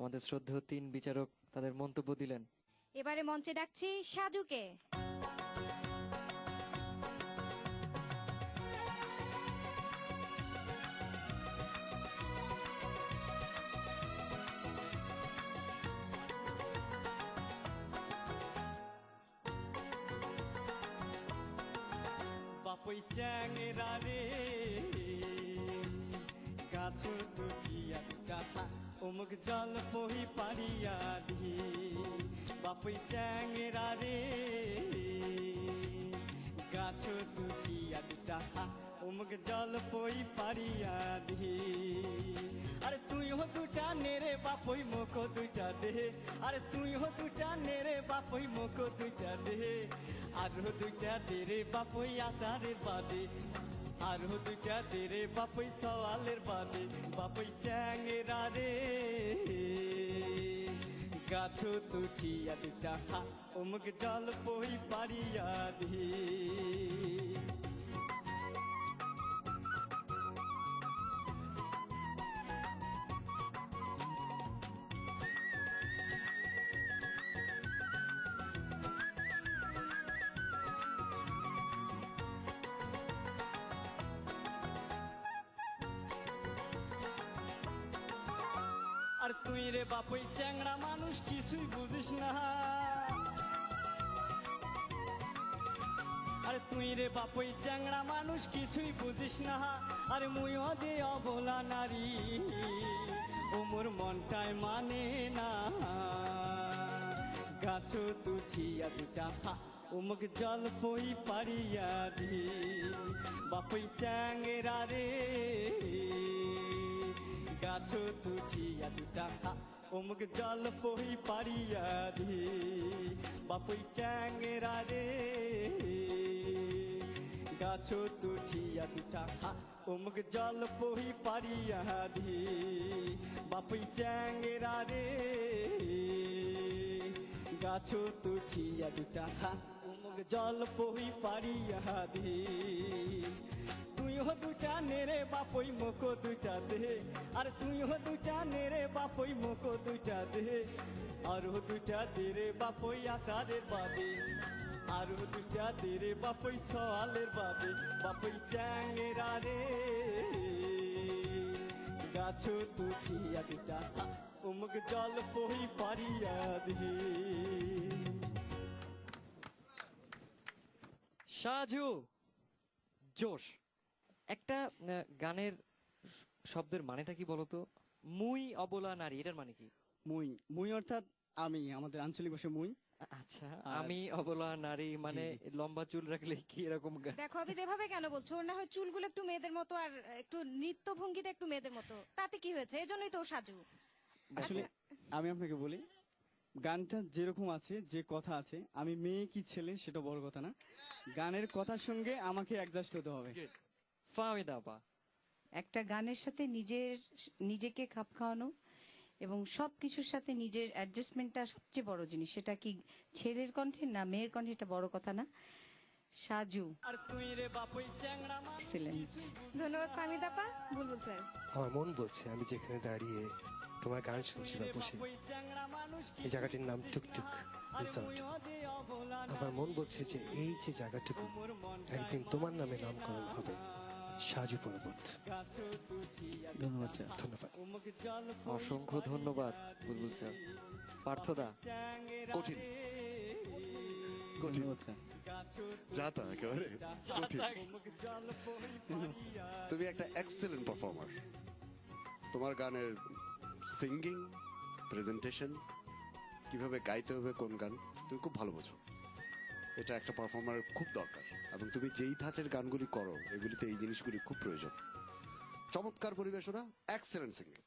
আমাদের শ্রদ্ধেয় তিন বিচারক তাদের মন্তব্য দিলেন। এবারে মঞ্চে ডাকছি সাজুকে। বাপই চ্যাংরা রে গাছ দুটিয়া দুটা অমুক জল পহি পারিয়া দি। বাপই চ্যাংরা রে গাছ দুটিয়া দুটা অমুক জল পহি পারিয়া দি। আরে তুই হো দুটা নেরে বাপই মুখ দুইটা দেহে। আরে তুই হো দুটা নেরে বাপই মুখ দুইটা দেহে। আরো দুইটা দেরে বাপই আচারের বাদে। আরো দুইটা দেরে বাপই সওয়ালের বাদে। বাপই চ্যাংরা রে গাছ তুঠিয়া দুটা অমুক জল পহি পারিয়া দি। আর তুই রে বাপই চ্যাংড়া মানুষ কিছুই বুঝিস না। আরে তুই রে বাপই চ্যাংড়া মানুষ কিছুই বুঝিস না। আরে মুইও যে অবলা নারী ও মোর মনটায় মানে না। গাছ তুঠিয়া দুটা অমুক জল পই পারিয়া দি। বাপই চ্যাংরা রে গাছ তুঠিয়া দুটা অমুক জল পহি পারিয়া দি। বাপই চ্যাংরা রে গাছ তুঠিয়া দুটা অমুক জল পহি পারিয়া দি। বাপই চ্যাংরা রে গাছ তুঠিয়া দুটা অমুক জল পহি পারিয়া দি। তুই হো দুটা নেরে বাপই মুখ দুইটা দেহে। আর তুই হো দুটা নেরে বাপই মুখ দুইটা দেহে। আরো দুইটা দেরে বাপই আচারের বাদে। আরো দুইটা দেরে বাপই সওয়ালের বাদে। বাপই চ্যাংরা রে গাছ তুঠিয়া দুটা অমুক জল পহি পারিয়া দি। সাজু জোশ। একটা গানের শব্দের মানেটা কি বলতো? মুই অবলা নারী, এটার মানে কি? মুই মুই অর্থাৎ আমি, আমাদের আঞ্চলিক ভাষায় মুই। আচ্ছা, আমি অবলা নারী মানে লম্বা চুল রাখলে কি এরকম? দেখো আমি এভাবে কেন বলছো? ওর না হয় চুলগুলো একটু মেয়েদের মতো আর একটু নৃত্য ভঙ্গিটা একটু মেয়েদের মতো, তাতে কি হয়েছে? এজন্যই তো ও সাজু। আসলে আমি আপনাকে বলি, গানটা যেরকম আছে, যে কথা আছে, আমি মেয়ে কি ছেলে সেটা বড় কথা না, গানের কথার সঙ্গে আমাকে অ্যাডজাস্ট হতে হবে। ফাহমিদা আপা, একটা গানের সাথে নিজেকে খাপ খাওয়ানো এবং সবকিছুর সাথে নিজের অ্যাডজাস্টমেন্টটা সবচেয়ে বড় জিনিস। সেটা কি ছেলের কণ্ঠে না মেয়ের কণ্ঠে, এটা বড় কথা না। সাজু এক্সিলেন্ট। ধন্যবাদ ফাহমিদা আপা। বুলবুল স্যার, আমার মন বলছে আমি যেখানে দাঁড়িয়ে তোমার গান শুনছি বা বসে, এই জায়গাটির নাম টুকটুক রিসর্ট। আমার মন বলছে যে এই যে জায়গাটুকু একদিন তোমার নামে নামকরণ হবে, সাজু পর্বত। ধন্যবাদ স্যার। ধন্যবাদ, অসংখ্য ধন্যবাদ বুলবুল স্যার। পার্থদা, কঠিন কঠিন যাতা একেবারে কঠিন। তুমি একটা এক্সেলেন্ট পারফর্মার। তোমার গানের সিঙ্গিং, প্রেজেন্টেশন, কিভাবে গাইতে হবে কোন গান, তুমি খুব ভালো বোঝো। এটা একটা পারফর্মারের খুব দরকার, এবং তুমি যেই ধাঁচের গানগুলি করো এগুলিতে এই জিনিসগুলি খুব প্রয়োজন। চমৎকার পরিবেশনা, এক্সেলেন্ট সিঙ্গিং।